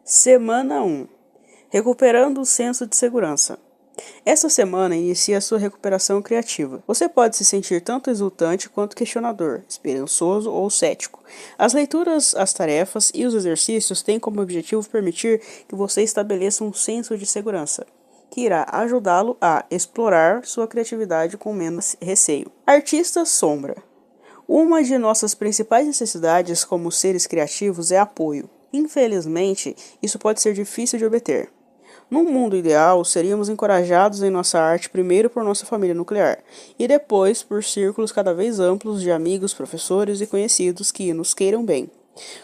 Semana 1. Recuperando o senso de segurança. Esta semana inicia a sua recuperação criativa. Você pode se sentir tanto exultante quanto questionador, esperançoso ou cético. As leituras, as tarefas e os exercícios têm como objetivo permitir que você estabeleça um senso de segurança, que irá ajudá-lo a explorar sua criatividade com menos receio. Artista sombra. Uma de nossas principais necessidades como seres criativos é apoio. Infelizmente, isso pode ser difícil de obter. Num mundo ideal, seríamos encorajados em nossa arte primeiro por nossa família nuclear e depois por círculos cada vez amplos de amigos, professores e conhecidos que nos queiram bem.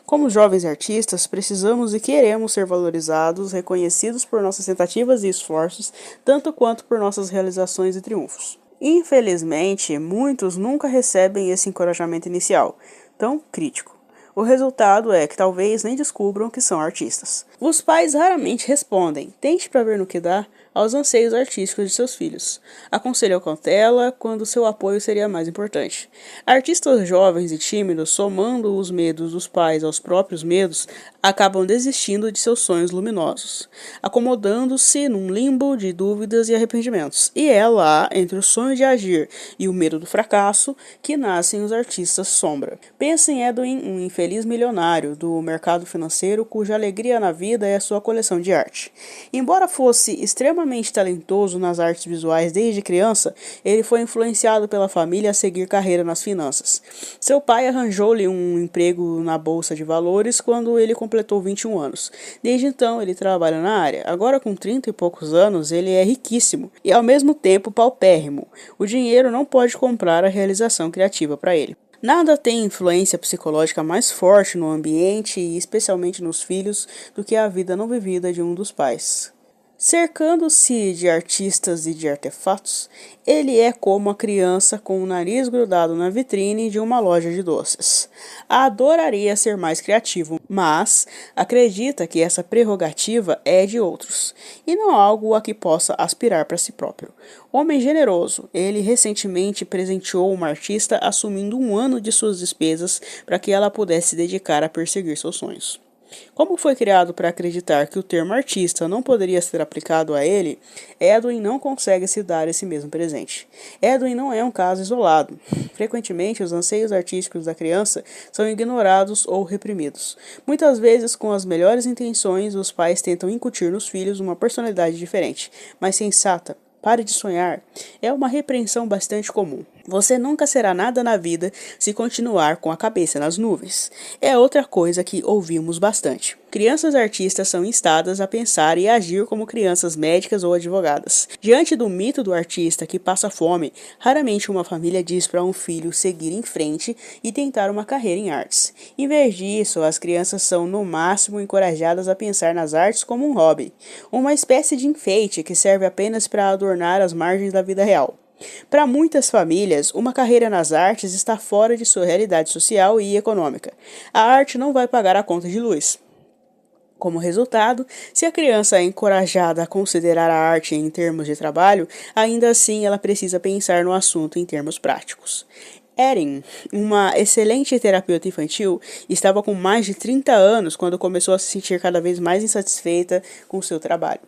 Como jovens artistas, precisamos e queremos ser valorizados, reconhecidos por nossas tentativas e esforços, tanto quanto por nossas realizações e triunfos. Infelizmente, muitos nunca recebem esse encorajamento inicial, tão crítico. O resultado é que talvez nem descubram que são artistas. Os pais raramente respondem, tente para ver no que dá, aos anseios artísticos de seus filhos. Aconselham cautela quando seu apoio seria mais importante. Artistas jovens e tímidos, somando os medos dos pais aos próprios medos, acabam desistindo de seus sonhos luminosos, acomodando-se num limbo de dúvidas e arrependimentos. E é lá, entre o sonho de agir e o medo do fracasso, que nascem os artistas sombra. Pensa em Edwin, um infeliz milionário do mercado financeiro cuja alegria na vida é a sua coleção de arte. Embora fosse extremamente talentoso nas artes visuais desde criança, ele foi influenciado pela família a seguir carreira nas finanças. Seu pai arranjou-lhe um emprego na bolsa de valores quando ele completou 21 anos. Desde então, ele trabalha na área. Agora, com 30 e poucos anos, ele é riquíssimo e, ao mesmo tempo, paupérrimo. O dinheiro não pode comprar a realização criativa para ele. Nada tem influência psicológica mais forte no ambiente e especialmente nos filhos do que a vida não vivida de um dos pais. Cercando-se de artistas e de artefatos, ele é como a criança com o nariz grudado na vitrine de uma loja de doces. Adoraria ser mais criativo, mas acredita que essa prerrogativa é de outros, e não algo a que possa aspirar para si próprio. Homem generoso, ele recentemente presenteou uma artista assumindo um ano de suas despesas para que ela pudesse se dedicar a perseguir seus sonhos. Como foi criado para acreditar que o termo artista não poderia ser aplicado a ele, Edwin não consegue se dar esse mesmo presente. Edwin não é um caso isolado. Frequentemente, os anseios artísticos da criança são ignorados ou reprimidos. Muitas vezes, com as melhores intenções, os pais tentam incutir nos filhos uma personalidade diferente, mas sensata. Pare de sonhar é uma repreensão bastante comum. Você nunca será nada na vida se continuar com a cabeça nas nuvens. É outra coisa que ouvimos bastante. Crianças artistas são instadas a pensar e agir como crianças médicas ou advogadas. Diante do mito do artista que passa fome, raramente uma família diz para um filho seguir em frente e tentar uma carreira em artes. Em vez disso, as crianças são no máximo encorajadas a pensar nas artes como um hobby, uma espécie de enfeite que serve apenas para adornar as margens da vida real. Para muitas famílias, uma carreira nas artes está fora de sua realidade social e econômica. A arte não vai pagar a conta de luz. Como resultado, se a criança é encorajada a considerar a arte em termos de trabalho, ainda assim ela precisa pensar no assunto em termos práticos. Erin, uma excelente terapeuta infantil, estava com mais de 30 anos quando começou a se sentir cada vez mais insatisfeita com seu trabalho.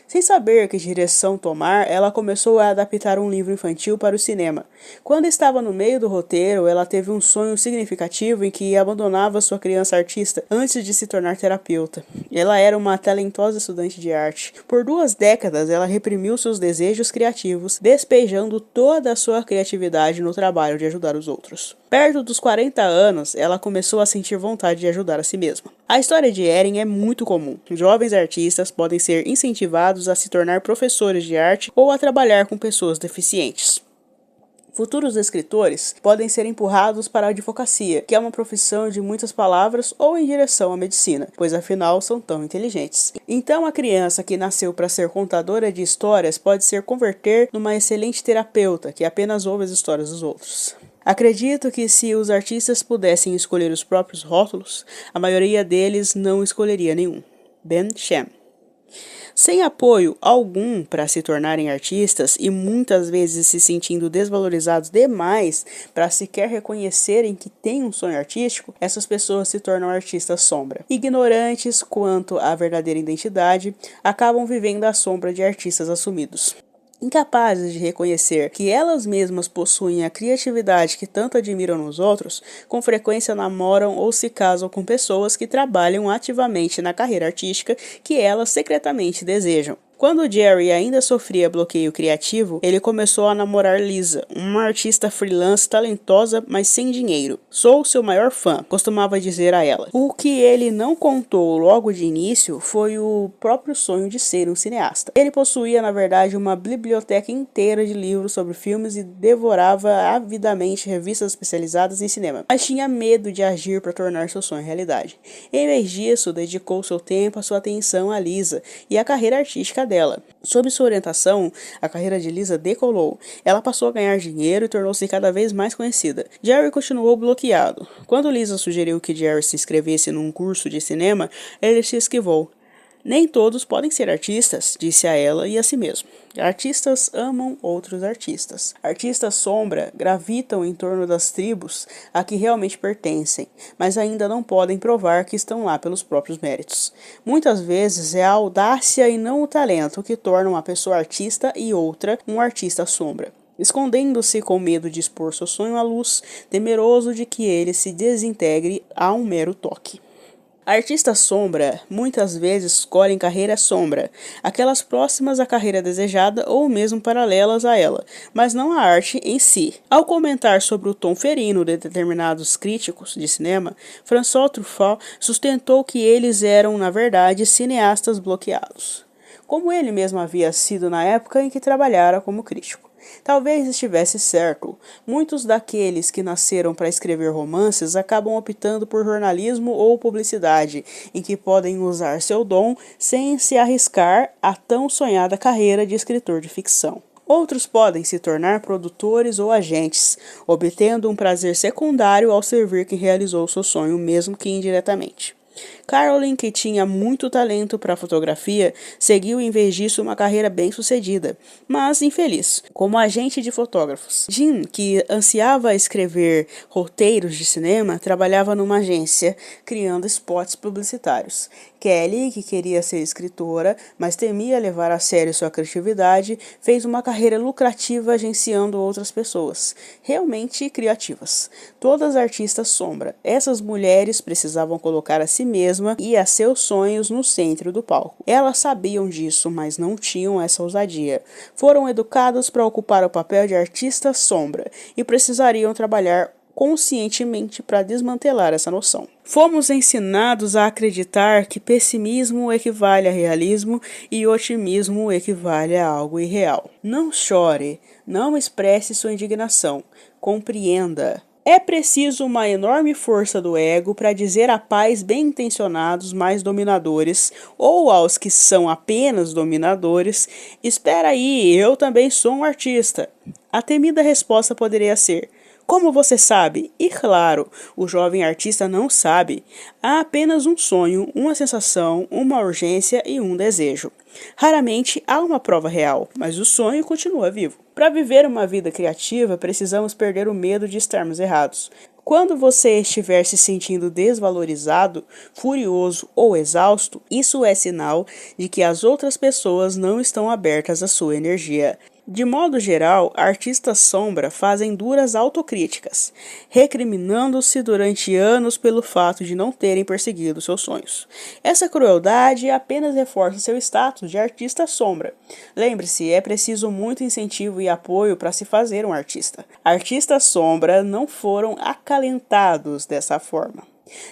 Sem saber que direção tomar, ela começou a adaptar um livro infantil para o cinema. Quando estava no meio do roteiro, ela teve um sonho significativo em que abandonava sua criança artista antes de se tornar terapeuta. Ela era uma talentosa estudante de arte. Por 2 décadas, ela reprimiu seus desejos criativos, despejando toda a sua criatividade no trabalho de ajudar os outros. Perto dos 40 anos, ela começou a sentir vontade de ajudar a si mesma. A história de Erin é muito comum. Jovens artistas podem ser incentivados a se tornar professores de arte ou a trabalhar com pessoas deficientes. Futuros escritores podem ser empurrados para a advocacia, que é uma profissão de muitas palavras, ou em direção à medicina, pois afinal são tão inteligentes. Então a criança que nasceu para ser contadora de histórias pode se converter numa excelente terapeuta que apenas ouve as histórias dos outros. Acredito que se os artistas pudessem escolher os próprios rótulos, a maioria deles não escolheria nenhum. Ben Sham. Sem apoio algum para se tornarem artistas e muitas vezes se sentindo desvalorizados demais para sequer reconhecerem que têm um sonho artístico, essas pessoas se tornam artistas sombra. Ignorantes quanto à verdadeira identidade, acabam vivendo à sombra de artistas assumidos. Incapazes de reconhecer que elas mesmas possuem a criatividade que tanto admiram nos outros, com frequência namoram ou se casam com pessoas que trabalham ativamente na carreira artística que elas secretamente desejam. Quando Jerry ainda sofria bloqueio criativo, ele começou a namorar Lisa, uma artista freelance talentosa, mas sem dinheiro. "Sou seu maior fã", costumava dizer a ela. O que ele não contou logo de início foi o próprio sonho de ser um cineasta. Ele possuía, na verdade, uma biblioteca inteira de livros sobre filmes e devorava avidamente revistas especializadas em cinema, mas tinha medo de agir para tornar seu sonho realidade. Em vez disso, dedicou seu tempo, a sua atenção a Lisa e à carreira artística dela. Sob sua orientação, a carreira de Lisa decolou. Ela passou a ganhar dinheiro e tornou-se cada vez mais conhecida. Jerry continuou bloqueado. Quando Lisa sugeriu que Jerry se inscrevesse num curso de cinema, ele se esquivou. "Nem todos podem ser artistas", disse a ela e a si mesmo. Artistas amam outros artistas. Artistas sombra gravitam em torno das tribos a que realmente pertencem, mas ainda não podem provar que estão lá pelos próprios méritos. Muitas vezes é a audácia e não o talento que torna uma pessoa artista e outra um artista sombra, escondendo-se com medo de expor seu sonho à luz, temeroso de que ele se desintegre a um mero toque. Artistas sombra muitas vezes escolhem carreira sombra, aquelas próximas à carreira desejada ou mesmo paralelas a ela, mas não a arte em si. Ao comentar sobre o tom ferino de determinados críticos de cinema, François Truffaut sustentou que eles eram, na verdade, cineastas bloqueados, como ele mesmo havia sido na época em que trabalhara como crítico. Talvez estivesse certo. Muitos daqueles que nasceram para escrever romances acabam optando por jornalismo ou publicidade, em que podem usar seu dom sem se arriscar à tão sonhada carreira de escritor de ficção. Outros podem se tornar produtores ou agentes, obtendo um prazer secundário ao servir quem realizou seu sonho, mesmo que indiretamente. Carolyn, que tinha muito talento para fotografia, seguiu em vez disso uma carreira bem-sucedida, mas infeliz, como agente de fotógrafos. Jean, que ansiava escrever roteiros de cinema, trabalhava numa agência, criando spots publicitários. Kelly, que queria ser escritora, mas temia levar a sério sua criatividade, fez uma carreira lucrativa agenciando outras pessoas, realmente criativas. Todas artistas sombra. Essas mulheres precisavam colocar a si mesmas e a seus sonhos no centro do palco. Elas sabiam disso, mas não tinham essa ousadia. Foram educadas para ocupar o papel de artista sombra e precisariam trabalhar conscientemente para desmantelar essa noção. Fomos ensinados a acreditar que pessimismo equivale a realismo e otimismo equivale a algo irreal. Não chore, não expresse sua indignação, compreenda. É preciso uma enorme força do ego para dizer a pais bem-intencionados mais dominadores, ou aos que são apenas dominadores, "Espera aí, eu também sou um artista." A temida resposta poderia ser: "Como você sabe?" E claro, o jovem artista não sabe. Há apenas um sonho, uma sensação, uma urgência e um desejo. Raramente há uma prova real, mas o sonho continua vivo. Para viver uma vida criativa, precisamos perder o medo de estarmos errados. Quando você estiver se sentindo desvalorizado, furioso ou exausto, isso é sinal de que as outras pessoas não estão abertas à sua energia. De modo geral, artistas sombra fazem duras autocríticas, recriminando-se durante anos pelo fato de não terem perseguido seus sonhos. Essa crueldade apenas reforça seu status de artista sombra. Lembre-se, é preciso muito incentivo e apoio para se fazer um artista. Artistas sombra não foram acalentados dessa forma.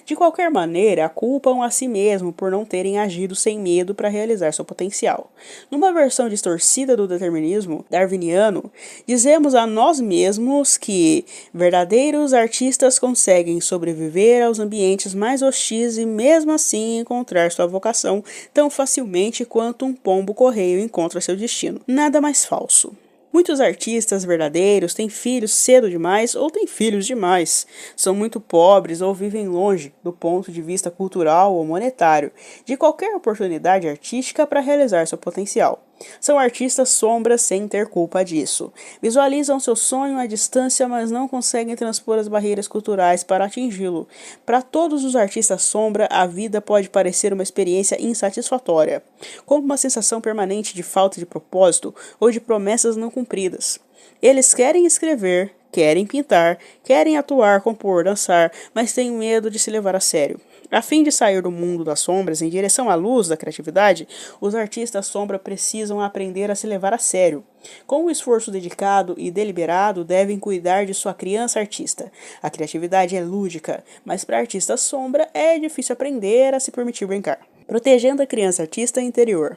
De qualquer maneira, culpam a si mesmo por não terem agido sem medo para realizar seu potencial. Numa versão distorcida do determinismo darwiniano, dizemos a nós mesmos que verdadeiros artistas conseguem sobreviver aos ambientes mais hostis e mesmo assim encontrar sua vocação tão facilmente quanto um pombo-correio encontra seu destino. Nada mais falso. Muitos artistas verdadeiros têm filhos cedo demais ou têm filhos demais. São muito pobres ou vivem longe, do ponto de vista cultural ou monetário, de qualquer oportunidade artística para realizar seu potencial. São artistas sombras sem ter culpa disso. Visualizam seu sonho à distância, mas não conseguem transpor as barreiras culturais para atingi-lo. Para todos os artistas sombra, a vida pode parecer uma experiência insatisfatória, como uma sensação permanente de falta de propósito ou de promessas não cumpridas. Eles querem escrever, querem pintar, querem atuar, compor, dançar, mas têm medo de se levar a sério. A fim de sair do mundo das sombras em direção à luz da criatividade, os artistas sombra precisam aprender a se levar a sério. Com um esforço dedicado e deliberado, devem cuidar de sua criança artista. A criatividade é lúdica, mas para artista sombra é difícil aprender a se permitir brincar. Protegendo a criança artista interior.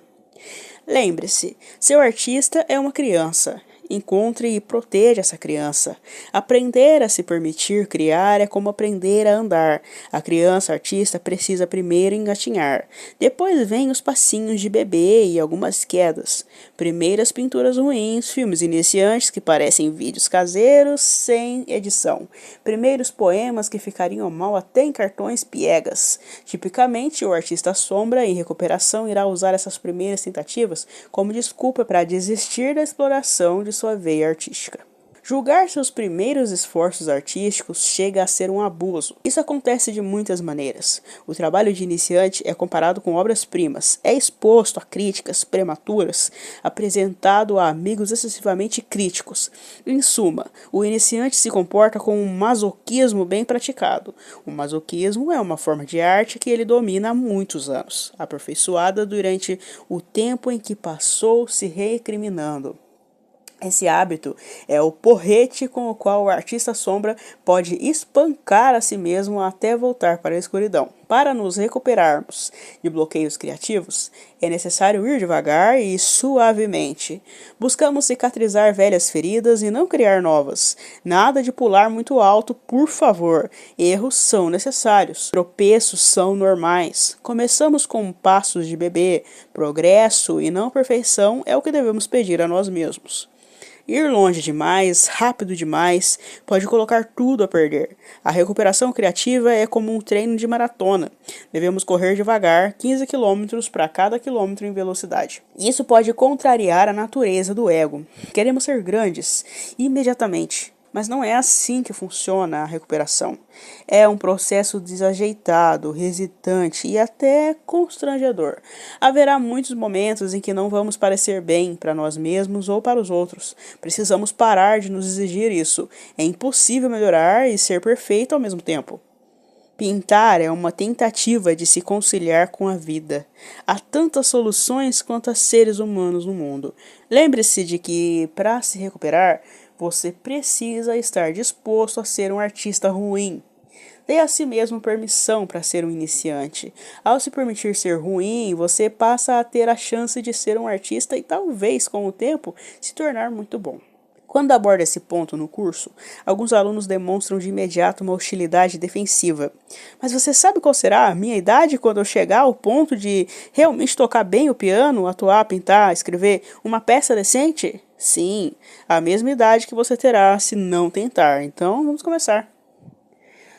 Lembre-se, seu artista é uma criança. Encontre e proteja essa criança. Aprender a se permitir criar é como aprender a andar. A criança artista precisa primeiro engatinhar. Depois vem os passinhos de bebê e algumas quedas. Primeiras pinturas ruins, filmes iniciantes que parecem vídeos caseiros sem edição. Primeiros poemas que ficariam mal até em cartões piegas. Tipicamente, o artista sombra em recuperação irá usar essas primeiras tentativas como desculpa para desistir da exploração de sua veia artística. Julgar seus primeiros esforços artísticos chega a ser um abuso. Isso acontece de muitas maneiras. O trabalho de iniciante é comparado com obras-primas, é exposto a críticas prematuras, apresentado a amigos excessivamente críticos. Em suma, o iniciante se comporta com um masoquismo bem praticado. O masoquismo é uma forma de arte que ele domina há muitos anos, aperfeiçoada durante o tempo em que passou se recriminando. Esse hábito é o porrete com o qual o artista sombra pode espancar a si mesmo até voltar para a escuridão. Para nos recuperarmos de bloqueios criativos, é necessário ir devagar e suavemente. Buscamos cicatrizar velhas feridas e não criar novas. Nada de pular muito alto, por favor. Erros são necessários. Tropeços são normais. Começamos com passos de bebê. Progresso e não perfeição é o que devemos pedir a nós mesmos. Ir longe demais, rápido demais, pode colocar tudo a perder. A recuperação criativa é como um treino de maratona. Devemos correr devagar, 15 km para cada quilômetro em velocidade. Isso pode contrariar a natureza do ego. Queremos ser grandes, imediatamente. Mas não é assim que funciona a recuperação. É um processo desajeitado, hesitante e até constrangedor. Haverá muitos momentos em que não vamos parecer bem para nós mesmos ou para os outros. Precisamos parar de nos exigir isso. É impossível melhorar e ser perfeito ao mesmo tempo. Pintar é uma tentativa de se conciliar com a vida. Há tantas soluções quanto há seres humanos no mundo. Lembre-se de que, para se recuperar, você precisa estar disposto a ser um artista ruim. Dê a si mesmo permissão para ser um iniciante. Ao se permitir ser ruim, você passa a ter a chance de ser um artista e talvez, com o tempo, se tornar muito bom. Quando aborda esse ponto no curso, alguns alunos demonstram de imediato uma hostilidade defensiva. Mas você sabe qual será a minha idade quando eu chegar ao ponto de realmente tocar bem o piano, atuar, pintar, escrever uma peça decente? Sim, a mesma idade que você terá se não tentar. Então, vamos começar.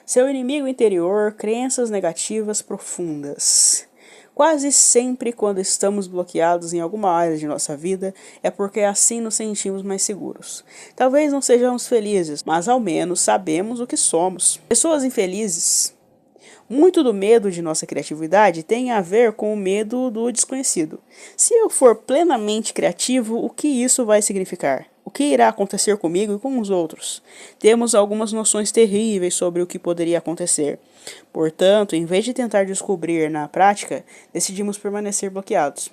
Seu inimigo interior, crenças negativas profundas. Quase sempre, quando estamos bloqueados em alguma área de nossa vida, é porque assim nos sentimos mais seguros. Talvez não sejamos felizes, mas ao menos sabemos o que somos. Pessoas infelizes. Muito do medo de nossa criatividade tem a ver com o medo do desconhecido. Se eu for plenamente criativo, o que isso vai significar? O que irá acontecer comigo e com os outros? Temos algumas noções terríveis sobre o que poderia acontecer. Portanto, em vez de tentar descobrir na prática, decidimos permanecer bloqueados.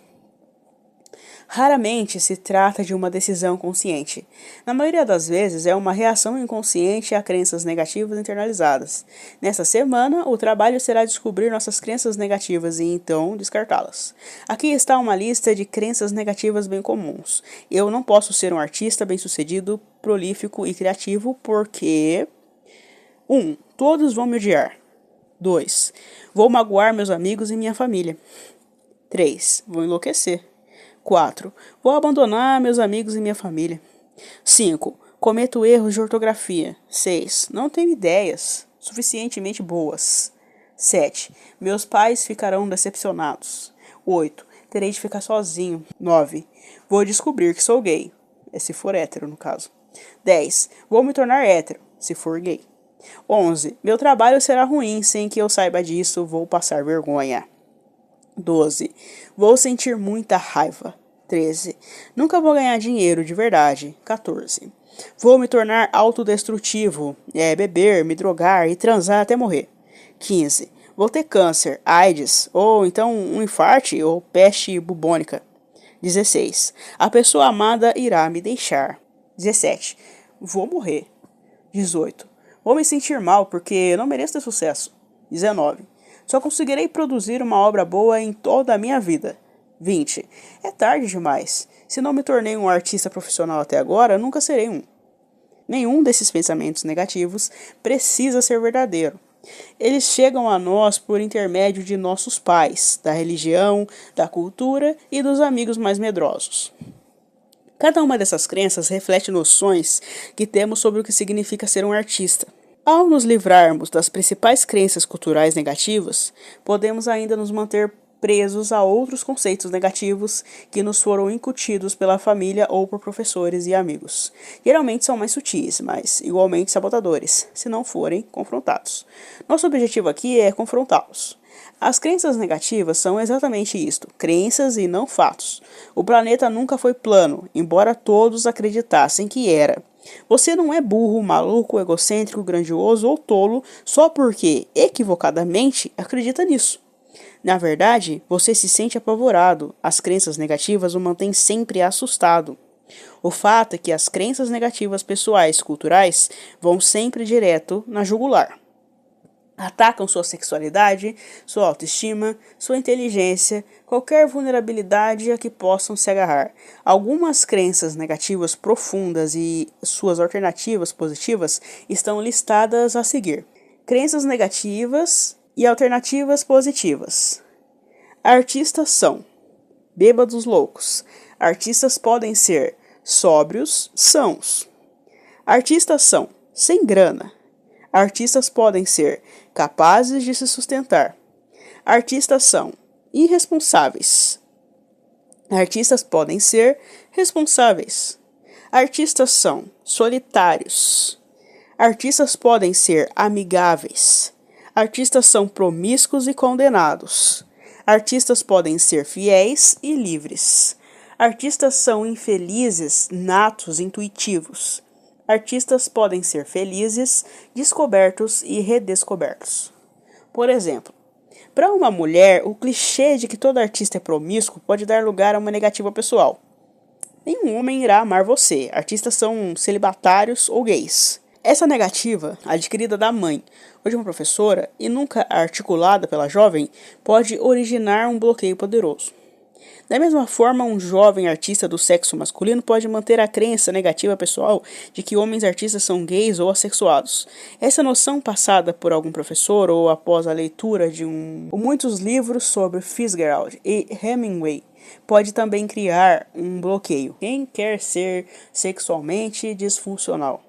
Raramente se trata de uma decisão consciente. Na maioria das vezes, é uma reação inconsciente a crenças negativas internalizadas. Nesta semana, o trabalho será descobrir nossas crenças negativas e, então, descartá-las. Aqui está uma lista de crenças negativas bem comuns. Eu não posso ser um artista bem-sucedido, prolífico e criativo porque... 1. Todos vão me odiar. 2. Vou magoar meus amigos e minha família. 3. Vou enlouquecer. 4. Vou abandonar meus amigos e minha família. 5. Cometo erros de ortografia. 6. Não tenho ideias suficientemente boas. 7. Meus pais ficarão decepcionados. 8. Terei de ficar sozinho. 9. Vou descobrir que sou gay. Se for hétero, no caso. 10. Vou me tornar hétero, se for gay. 11. Meu trabalho será ruim, sem que eu saiba disso, vou passar vergonha. 12. Vou sentir muita raiva. 13. Nunca vou ganhar dinheiro de verdade. 14. Vou me tornar autodestrutivo, beber, me drogar e transar até morrer. 15. Vou ter câncer, AIDS, ou então um infarte ou peste bubônica. 16. A pessoa amada irá me deixar. 17. Vou morrer. 18. Vou me sentir mal porque não mereço ter sucesso. 19. Só conseguirei produzir uma obra boa em toda a minha vida. 20. É tarde demais. Se não me tornei um artista profissional até agora, nunca serei um. Nenhum desses pensamentos negativos precisa ser verdadeiro. Eles chegam a nós por intermédio de nossos pais, da religião, da cultura e dos amigos mais medrosos. Cada uma dessas crenças reflete noções que temos sobre o que significa ser um artista. Ao nos livrarmos das principais crenças culturais negativas, podemos ainda nos manter presos a outros conceitos negativos que nos foram incutidos pela família ou por professores e amigos. Geralmente são mais sutis, mas igualmente sabotadores, se não forem confrontados. Nosso objetivo aqui é confrontá-los. As crenças negativas são exatamente isto, crenças e não fatos. O planeta nunca foi plano, embora todos acreditassem que era. Você não é burro, maluco, egocêntrico, grandioso ou tolo só porque, equivocadamente, acredita nisso. Na verdade, você se sente apavorado. As crenças negativas o mantêm sempre assustado. O fato é que as crenças negativas pessoais culturais vão sempre direto na jugular. Atacam sua sexualidade, sua autoestima, sua inteligência, qualquer vulnerabilidade a que possam se agarrar. Algumas crenças negativas profundas e suas alternativas positivas estão listadas a seguir. Crenças negativas e alternativas positivas. Artistas são bêbados loucos. Artistas podem ser sóbrios, sãos. Artistas são sem grana. Artistas podem ser capazes de se sustentar. Artistas são irresponsáveis. Artistas podem ser responsáveis. Artistas são solitários. Artistas podem ser amigáveis. Artistas são promíscuos e condenados. Artistas podem ser fiéis e livres. Artistas são infelizes, natos, intuitivos. Artistas podem ser felizes, descobertos e redescobertos. Por exemplo, para uma mulher, o clichê de que todo artista é promíscuo pode dar lugar a uma negativa pessoal. Nenhum homem irá amar você. Artistas são celibatários ou gays. Essa negativa, adquirida da mãe ou de uma professora e nunca articulada pela jovem, pode originar um bloqueio poderoso. Da mesma forma, um jovem artista do sexo masculino pode manter a crença negativa pessoal de que homens artistas são gays ou assexuados. Essa noção passada por algum professor ou após a leitura de muitos livros sobre Fitzgerald e Hemingway pode também criar um bloqueio. Quem quer ser sexualmente disfuncional?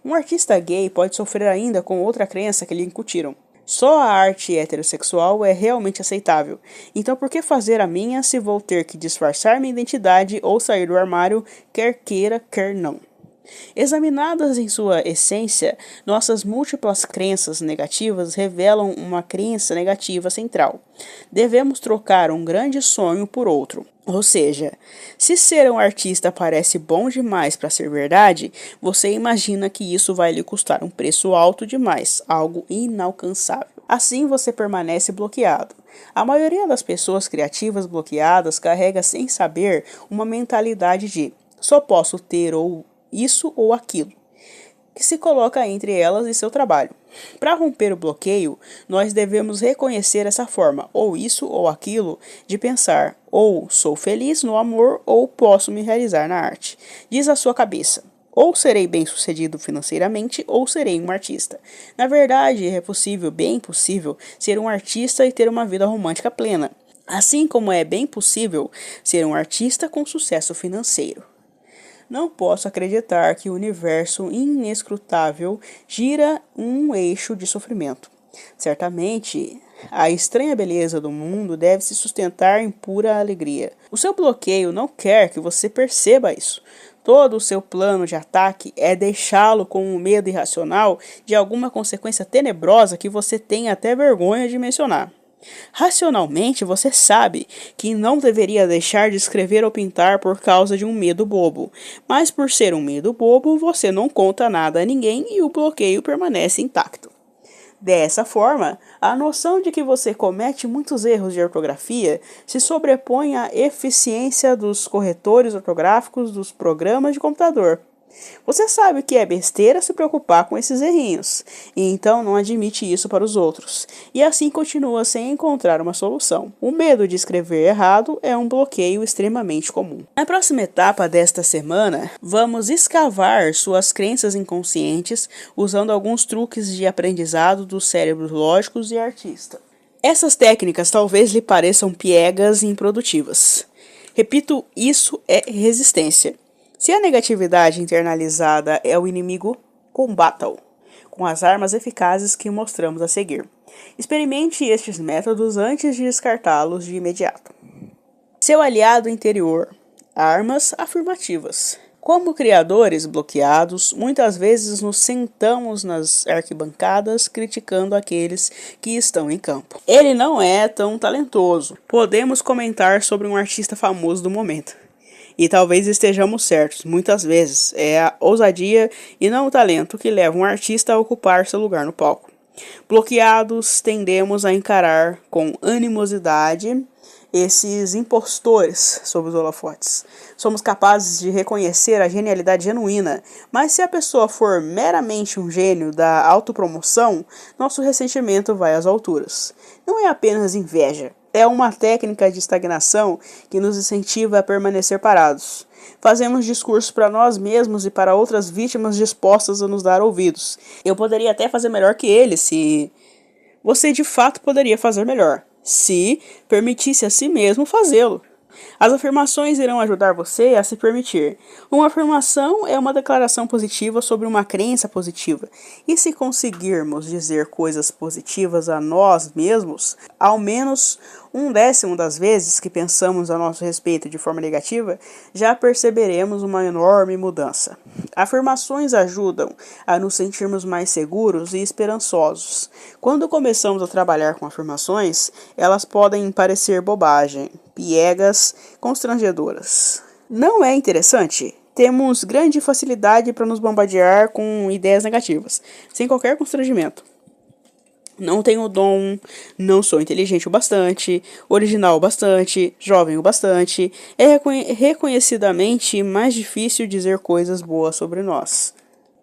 Um artista gay pode sofrer ainda com outra crença que lhe incutiram. Só a arte heterossexual é realmente aceitável. Então por que fazer a minha se vou ter que disfarçar minha identidade ou sair do armário, quer queira, quer não? Examinadas em sua essência, nossas múltiplas crenças negativas revelam uma crença negativa central. Devemos trocar um grande sonho por outro. Ou seja, se ser um artista parece bom demais para ser verdade, você imagina que isso vai lhe custar um preço alto demais, algo inalcançável. Assim você permanece bloqueado. A maioria das pessoas criativas bloqueadas carrega sem saber uma mentalidade de só posso ter ou isso ou aquilo, que se coloca entre elas e seu trabalho. Para romper o bloqueio, nós devemos reconhecer essa forma, ou isso ou aquilo, de pensar, ou sou feliz no amor, ou posso me realizar na arte. Diz a sua cabeça, ou serei bem-sucedido financeiramente, ou serei um artista. Na verdade, é possível, bem possível, ser um artista e ter uma vida romântica plena. Assim como é bem possível ser um artista com sucesso financeiro. Não posso acreditar que o universo inescrutável gira um eixo de sofrimento. Certamente, a estranha beleza do mundo deve se sustentar em pura alegria. O seu bloqueio não quer que você perceba isso. Todo o seu plano de ataque é deixá-lo com um medo irracional de alguma consequência tenebrosa que você tem até vergonha de mencionar. Racionalmente, você sabe que não deveria deixar de escrever ou pintar por causa de um medo bobo, mas por ser um medo bobo, você não conta nada a ninguém e o bloqueio permanece intacto. Dessa forma, a noção de que você comete muitos erros de ortografia se sobrepõe à eficiência dos corretores ortográficos dos programas de computador. Você sabe que é besteira se preocupar com esses errinhos, e então não admite isso para os outros, e assim continua sem encontrar uma solução. O medo de escrever errado é um bloqueio extremamente comum. Na próxima etapa desta semana, vamos escavar suas crenças inconscientes usando alguns truques de aprendizado dos cérebros lógicos e artista. Essas técnicas talvez lhe pareçam piegas e improdutivas. Repito, isso é resistência. Se a negatividade internalizada é o inimigo, combata-o com as armas eficazes que mostramos a seguir. Experimente estes métodos antes de descartá-los de imediato. Seu aliado interior. Armas afirmativas. Como criadores bloqueados, muitas vezes nos sentamos nas arquibancadas criticando aqueles que estão em campo. Ele não é tão talentoso. Podemos comentar sobre um artista famoso do momento. E talvez estejamos certos, muitas vezes é a ousadia e não o talento que leva um artista a ocupar seu lugar no palco. Bloqueados, tendemos a encarar com animosidade esses impostores sob os holofotes. Somos capazes de reconhecer a genialidade genuína, mas se a pessoa for meramente um gênio da autopromoção, nosso ressentimento vai às alturas. Não é apenas inveja. É uma técnica de estagnação que nos incentiva a permanecer parados. Fazemos discursos para nós mesmos e para outras vítimas dispostas a nos dar ouvidos. Eu poderia até fazer melhor que ele se... Você de fato poderia fazer melhor, se permitisse a si mesmo fazê-lo. As afirmações irão ajudar você a se permitir. Uma afirmação é uma declaração positiva sobre uma crença positiva. E se conseguirmos dizer coisas positivas a nós mesmos, ao menos 1/10 das vezes que pensamos a nosso respeito de forma negativa, já perceberemos uma enorme mudança. Afirmações ajudam a nos sentirmos mais seguros e esperançosos. Quando começamos a trabalhar com afirmações, elas podem parecer bobagem, piegas, constrangedoras. Não é interessante? Temos grande facilidade para nos bombardear com ideias negativas, sem qualquer constrangimento. Não tenho dom, não sou inteligente o bastante, original o bastante, jovem o bastante. É reconhecidamente mais difícil dizer coisas boas sobre nós.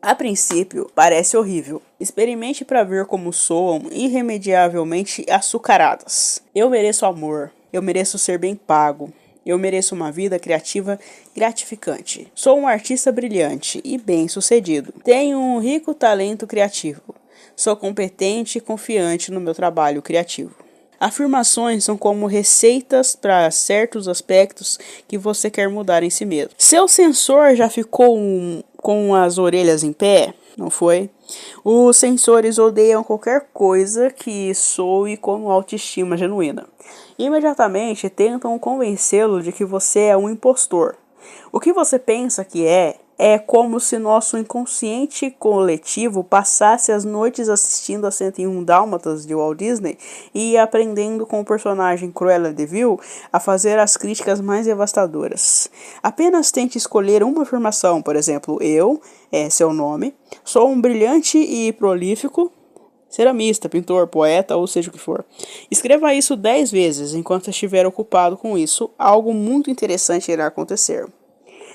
A princípio, parece horrível. Experimente para ver como soam irremediavelmente açucaradas. Eu mereço amor. Eu mereço ser bem pago. Eu mereço uma vida criativa gratificante. Sou um artista brilhante e bem-sucedido. Tenho um rico talento criativo. Sou competente e confiante no meu trabalho criativo. Afirmações são como receitas para certos aspectos que você quer mudar em si mesmo. Seu sensor já ficou com as orelhas em pé? Não foi? Os sensores odeiam qualquer coisa que soe como autoestima genuína. Imediatamente tentam convencê-lo de que você é um impostor. O que você pensa que é como se nosso inconsciente coletivo passasse as noites assistindo a 101 Dálmatas de Walt Disney e aprendendo com o personagem Cruella de Vil a fazer as críticas mais devastadoras. Apenas tente escolher uma afirmação, por exemplo, eu, é seu nome, sou um brilhante e prolífico ceramista, pintor, poeta ou seja o que for. Escreva isso 10 vezes enquanto estiver ocupado com isso, algo muito interessante irá acontecer.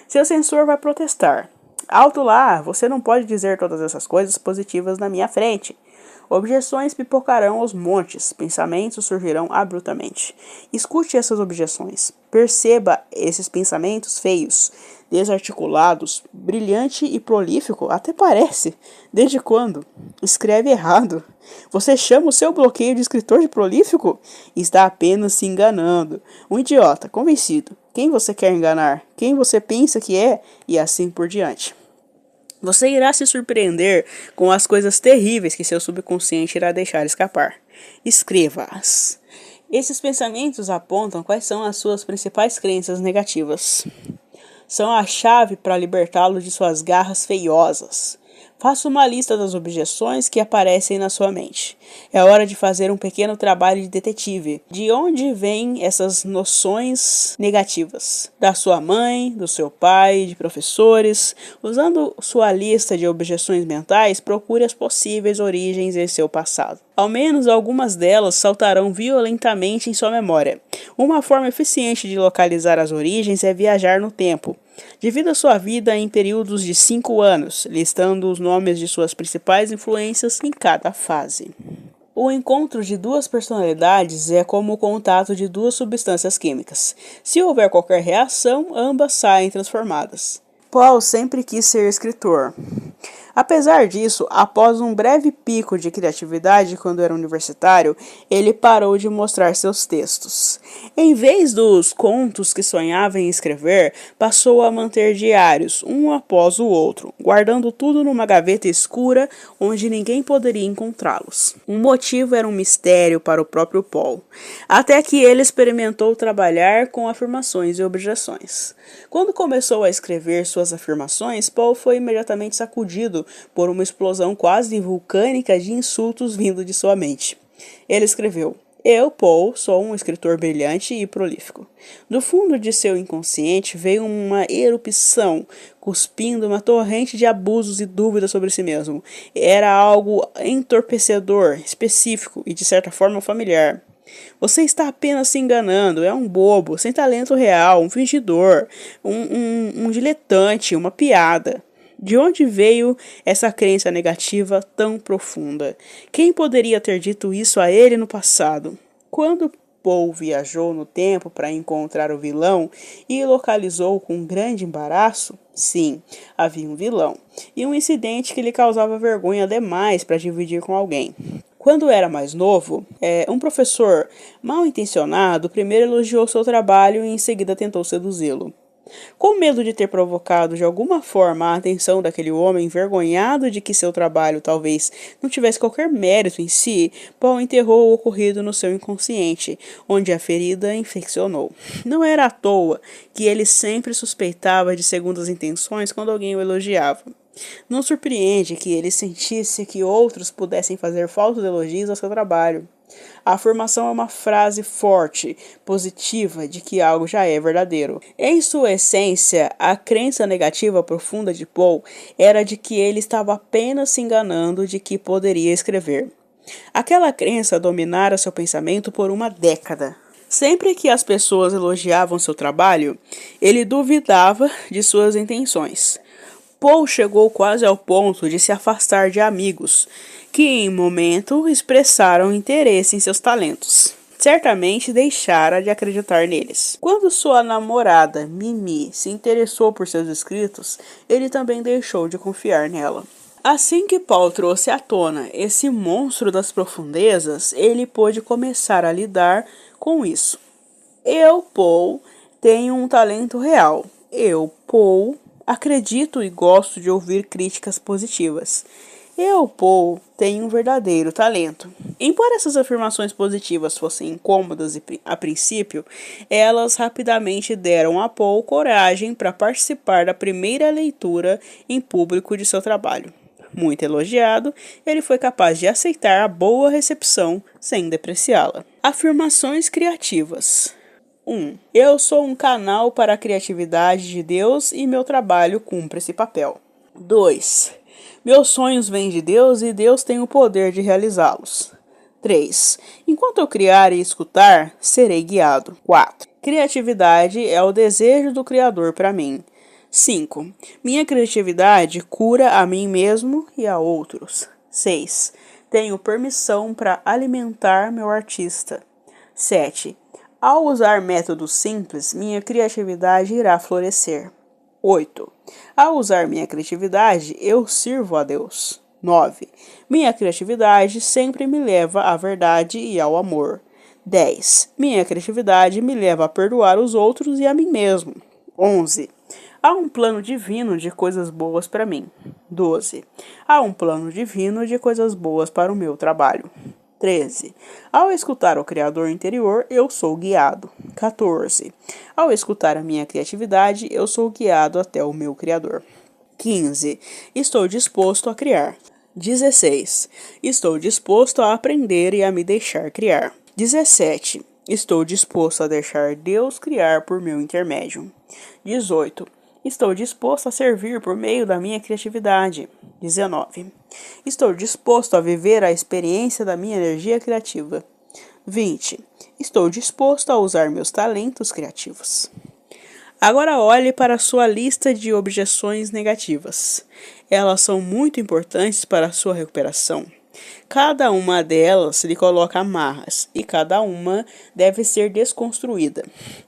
Seu sensor vai protestar. Alto lá, você não pode dizer todas essas coisas positivas na minha frente. Objeções pipocarão aos montes, pensamentos surgirão abruptamente. Escute essas objeções. Perceba esses pensamentos feios, desarticulados, brilhante e prolífico, até parece. Desde quando? Escreve errado. Você chama o seu bloqueio de escritor de prolífico? Está apenas se enganando. Um idiota, convencido. Quem você quer enganar? Quem você pensa que é? E assim por diante. Você irá se surpreender com as coisas terríveis que seu subconsciente irá deixar escapar. Escreva-as. Esses pensamentos apontam quais são as suas principais crenças negativas. São a chave para libertá-lo de suas garras feiosas. Faça uma lista das objeções que aparecem na sua mente. É hora de fazer um pequeno trabalho de detetive. De onde vêm essas noções negativas? Da sua mãe, do seu pai, de professores. Usando sua lista de objeções mentais, procure as possíveis origens em seu passado. Ao menos algumas delas saltarão violentamente em sua memória. Uma forma eficiente de localizar as origens é viajar no tempo. Divida sua vida em períodos de 5 anos, listando os nomes de suas principais influências em cada fase. O encontro de duas personalidades é como o contato de duas substâncias químicas. Se houver qualquer reação, ambas saem transformadas. Paul sempre quis ser escritor. Apesar disso, após um breve pico de criatividade quando era universitário, ele parou de mostrar seus textos. Em vez dos contos que sonhava em escrever, passou a manter diários, um após o outro, guardando tudo numa gaveta escura onde ninguém poderia encontrá-los. O motivo era um mistério para o próprio Paul, até que ele experimentou trabalhar com afirmações e objeções. Quando começou a escrever suas afirmações, Paul foi imediatamente sacudido por uma explosão quase vulcânica de insultos vindo de sua mente. Ele escreveu: "Eu, Paul, sou um escritor brilhante e prolífico." Do fundo de seu inconsciente veio uma erupção, cuspindo uma torrente de abusos e dúvidas sobre si mesmo. Era algo entorpecedor, específico e de certa forma familiar. Você está apenas se enganando, é um bobo, sem talento real, um fingidor, um diletante, uma piada. De onde veio essa crença negativa tão profunda? Quem poderia ter dito isso a ele no passado? Quando Paul viajou no tempo para encontrar o vilão e localizou com grande embaraço, sim, havia um vilão, e um incidente que lhe causava vergonha demais para dividir com alguém. Quando era mais novo, um professor mal intencionado primeiro elogiou seu trabalho e em seguida tentou seduzi-lo. Com medo de ter provocado de alguma forma a atenção daquele homem envergonhado de que seu trabalho talvez não tivesse qualquer mérito em si, Paul enterrou o ocorrido no seu inconsciente, onde a ferida infeccionou. Não era à toa que ele sempre suspeitava de segundas intenções quando alguém o elogiava. Não surpreende que ele sentisse que outros pudessem fazer falsos elogios ao seu trabalho. A afirmação é uma frase forte, positiva, de que algo já é verdadeiro. Em sua essência, a crença negativa profunda de Paul era de que ele estava apenas se enganando de que poderia escrever. Aquela crença dominara seu pensamento por uma década. Sempre que as pessoas elogiavam seu trabalho, ele duvidava de suas intenções. Paul chegou quase ao ponto de se afastar de amigos, que em momento expressaram interesse em seus talentos. Certamente deixara de acreditar neles. Quando sua namorada, Mimi, se interessou por seus escritos, ele também deixou de confiar nela. Assim que Paul trouxe à tona esse monstro das profundezas, ele pôde começar a lidar com isso. Eu, Paul, tenho um talento real. Eu, Paul, acredito e gosto de ouvir críticas positivas. Eu, Paul, tenho um verdadeiro talento. Embora essas afirmações positivas fossem incômodas a princípio, elas rapidamente deram a Paul coragem para participar da primeira leitura em público de seu trabalho. Muito elogiado, ele foi capaz de aceitar a boa recepção sem depreciá-la. Afirmações criativas. 1. Eu sou um canal para a criatividade de Deus e meu trabalho cumpre esse papel. 2. Meus sonhos vêm de Deus e Deus tem o poder de realizá-los. 3. Enquanto eu criar e escutar, serei guiado. 4. Criatividade é o desejo do Criador para mim. 5. Minha criatividade cura a mim mesmo e a outros. 6. Tenho permissão para alimentar meu artista. 7. Ao usar métodos simples, minha criatividade irá florescer. 8. Ao usar minha criatividade, eu sirvo a Deus. 9. Minha criatividade sempre me leva à verdade e ao amor. 10. Minha criatividade me leva a perdoar os outros e a mim mesmo. 11. Há um plano divino de coisas boas para mim. 12. Há um plano divino de coisas boas para o meu trabalho. 13. Ao escutar o Criador interior, eu sou guiado. 14. Ao escutar a minha criatividade, eu sou guiado até o meu Criador. 15. Estou disposto a criar. 16. Estou disposto a aprender e a me deixar criar. 17. Estou disposto a deixar Deus criar por meu intermédio. 18. Estou disposto a servir por meio da minha criatividade. 19. Estou disposto a viver a experiência da minha energia criativa. 20. Estou disposto a usar meus talentos criativos. Agora olhe para a sua lista de objeções negativas. Elas são muito importantes para a sua recuperação. Cada uma delas lhe coloca amarras e cada uma deve ser desconstruída.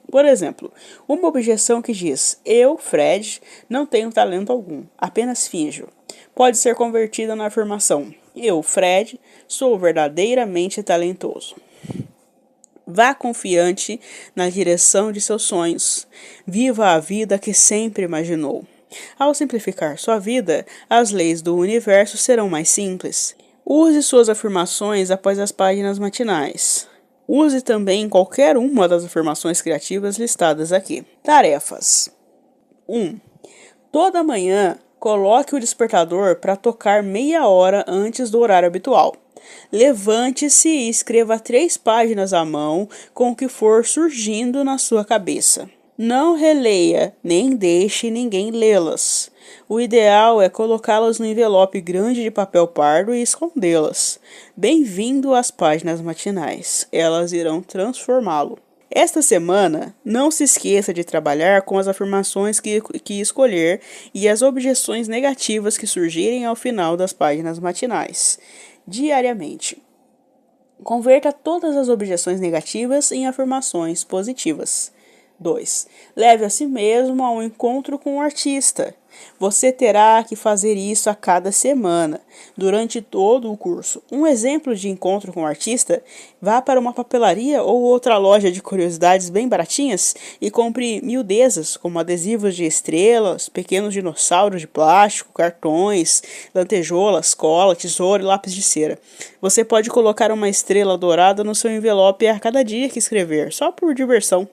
Por exemplo, uma objeção que diz: eu, Fred, não tenho talento algum, apenas finjo, pode ser convertida na afirmação: eu, Fred, sou verdadeiramente talentoso. Vá confiante na direção de seus sonhos. Viva a vida que sempre imaginou. Ao simplificar sua vida, as leis do universo serão mais simples. Use suas afirmações após as páginas matinais. Use também qualquer uma das afirmações criativas listadas aqui. Tarefas. 1. Toda manhã, coloque o despertador para tocar meia hora antes do horário habitual. Levante-se e escreva 3 páginas à mão com o que for surgindo na sua cabeça. Não releia, nem deixe ninguém lê-las. O ideal é colocá-las no envelope grande de papel pardo e escondê-las. Bem-vindo às páginas matinais. Elas irão transformá-lo. Esta semana, não se esqueça de trabalhar com as afirmações que escolher e as objeções negativas que surgirem ao final das páginas matinais, diariamente. Converta todas as objeções negativas em afirmações positivas. 2. Leve a si mesmo a um encontro com um artista. Você terá que fazer isso a cada semana, durante todo o curso. Um exemplo de encontro com um artista: vá para uma papelaria ou outra loja de curiosidades bem baratinhas e compre miudezas, como adesivos de estrelas, pequenos dinossauros de plástico, cartões, lantejoulas, cola, tesoura e lápis de cera. Você pode colocar uma estrela dourada no seu envelope a cada dia que escrever, só por diversão.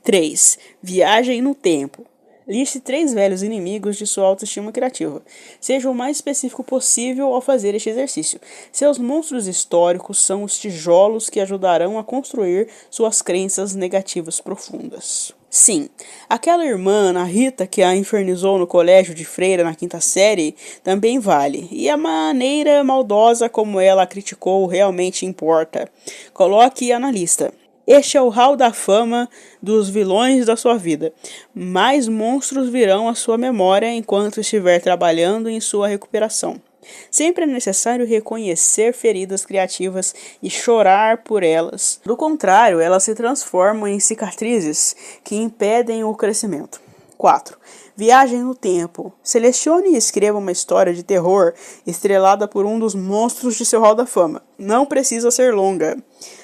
3. Viagem no tempo. Liste 3 velhos inimigos de sua autoestima criativa. Seja o mais específico possível ao fazer este exercício. Seus monstros históricos são os tijolos que ajudarão a construir suas crenças negativas profundas. Sim, aquela irmã, Ana Rita, que a infernizou no colégio de freira na 5ª série, também vale. E a maneira maldosa como ela a criticou realmente importa. Coloque-a na lista. Este é o hall da fama dos vilões da sua vida. Mais monstros virão à sua memória enquanto estiver trabalhando em sua recuperação. Sempre é necessário reconhecer feridas criativas e chorar por elas. Do contrário, elas se transformam em cicatrizes que impedem o crescimento. 4. Viagem no tempo. Selecione e escreva uma história de terror estrelada por um dos monstros de seu hall da fama. Não precisa ser longa,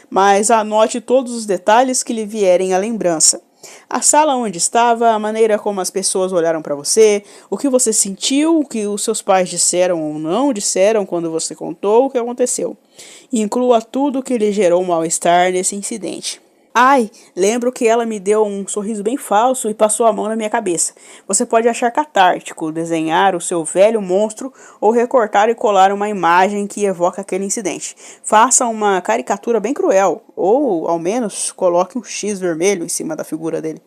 mas anote todos os detalhes que lhe vierem à lembrança. A sala onde estava, a maneira como as pessoas olharam para você, o que você sentiu, o que os seus pais disseram ou não disseram quando você contou o que aconteceu. Inclua tudo que lhe gerou mal-estar nesse incidente. Ai, lembro que ela me deu um sorriso bem falso e passou a mão na minha cabeça. Você pode achar catártico desenhar o seu velho monstro ou recortar e colar uma imagem que evoca aquele incidente. Faça uma caricatura bem cruel, ou ao menos coloque um X vermelho em cima da figura dele.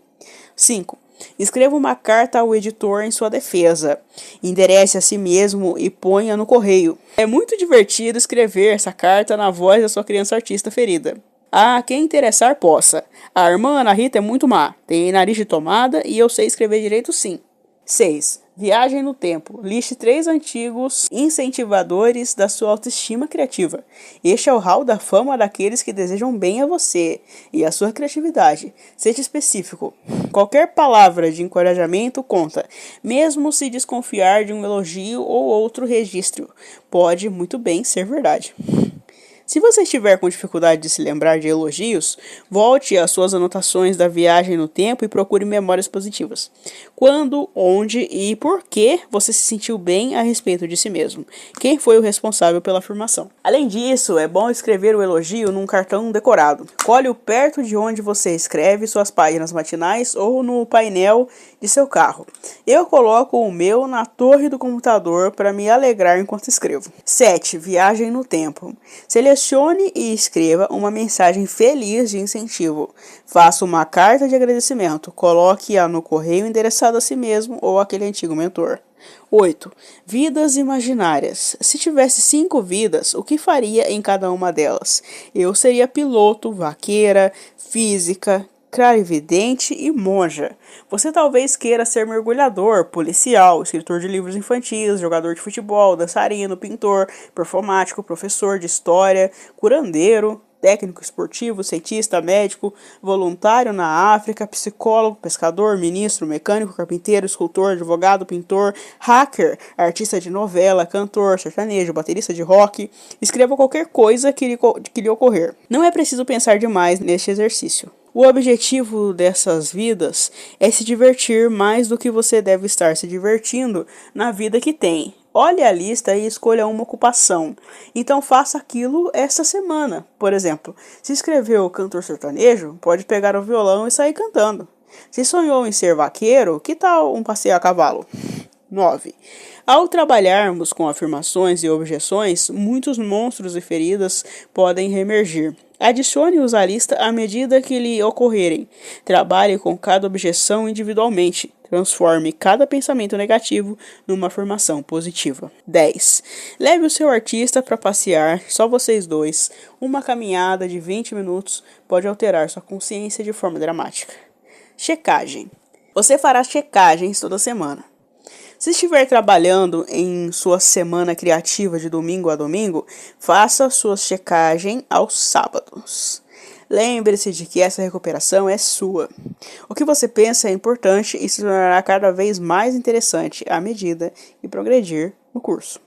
5. Escreva uma carta ao editor em sua defesa. Enderece a si mesmo e ponha no correio. É muito divertido escrever essa carta na voz da sua criança artista ferida. A quem interessar possa. A irmã Ana Rita é muito má, tem nariz de tomada e eu sei escrever direito sim. 6. Viagem no tempo. Liste 3 antigos incentivadores da sua autoestima criativa. Este é o hall da fama daqueles que desejam bem a você e a sua criatividade. Seja específico. Qualquer palavra de encorajamento conta, mesmo se desconfiar de um elogio ou outro registro. Pode muito bem ser verdade. Se você estiver com dificuldade de se lembrar de elogios, volte às suas anotações da viagem no tempo e procure memórias positivas. Quando, onde e por que você se sentiu bem a respeito de si mesmo? Quem foi o responsável pela afirmação? Além disso, é bom escrever o elogio num cartão decorado. Cole-o perto de onde você escreve suas páginas matinais ou no painel de seu carro. Eu coloco o meu na torre do computador para me alegrar enquanto escrevo. 7. Viagem no tempo. Selecione e escreva uma mensagem feliz de incentivo. Faça uma carta de agradecimento. Coloque-a no correio endereçado a si mesmo ou àquele antigo mentor. 8. Vidas imaginárias. Se tivesse 5 vidas, o que faria em cada uma delas? Eu seria piloto, vaqueira, física, clarividente e monja. Você talvez queira ser mergulhador, policial, escritor de livros infantis, jogador de futebol, dançarino, pintor, performático, professor de história, curandeiro, técnico esportivo, cientista, médico, voluntário na África, psicólogo, pescador, ministro, mecânico, carpinteiro, escultor, advogado, pintor, hacker, artista de novela, cantor, sertanejo, baterista de rock. Escreva qualquer coisa que lhe ocorrer. Não é preciso pensar demais neste exercício. O objetivo dessas vidas é se divertir mais do que você deve estar se divertindo na vida que tem. Olhe a lista e escolha uma ocupação. Então faça aquilo esta semana. Por exemplo, se escreveu cantor sertanejo, pode pegar o violão e sair cantando. Se sonhou em ser vaqueiro, que tal um passeio a cavalo? 9. Ao trabalharmos com afirmações e objeções, muitos monstros e feridas podem reemergir. Adicione-os à lista à medida que lhe ocorrerem. Trabalhe com cada objeção individualmente. Transforme cada pensamento negativo numa afirmação positiva. 10. Leve o seu artista para passear, só vocês dois. Uma caminhada de 20 minutos pode alterar sua consciência de forma dramática. Checagem. Você fará checagens toda semana. Se estiver trabalhando em sua semana criativa de domingo a domingo, faça sua checagem aos sábados. Lembre-se de que essa recuperação é sua. O que você pensa é importante e se tornará cada vez mais interessante à medida que progredir no curso.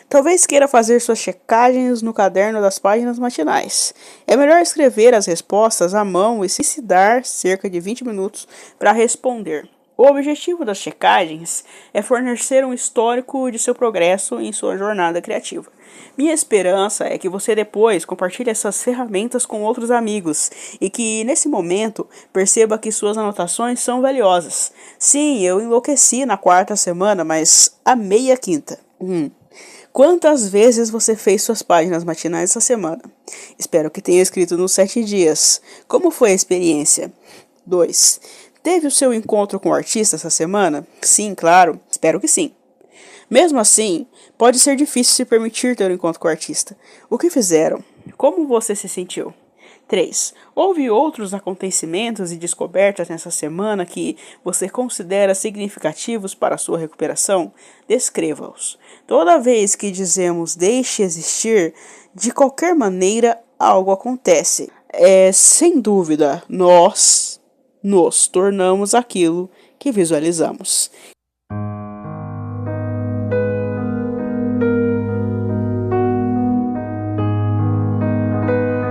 Talvez queira fazer suas checagens no caderno das páginas matinais. É melhor escrever as respostas à mão e se dar cerca de 20 minutos para responder. O objetivo das checagens é fornecer um histórico de seu progresso em sua jornada criativa. Minha esperança é que você depois compartilhe essas ferramentas com outros amigos e que, nesse momento, perceba que suas anotações são valiosas. Sim, eu enlouqueci na 4ª semana, mas amei a 5ª. Quantas vezes você fez suas páginas matinais essa semana? Espero que tenha escrito nos 7 dias. Como foi a experiência? 2. Teve o seu encontro com o artista essa semana? Sim, claro. Espero que sim. Mesmo assim, pode ser difícil se permitir ter um encontro com o artista. O que fizeram? Como você se sentiu? 3. Houve outros acontecimentos e descobertas nessa semana que você considera significativos para a sua recuperação? Descreva-os. Toda vez que dizemos deixe existir, de qualquer maneira algo acontece. Sem dúvida, nós nos tornamos aquilo que visualizamos.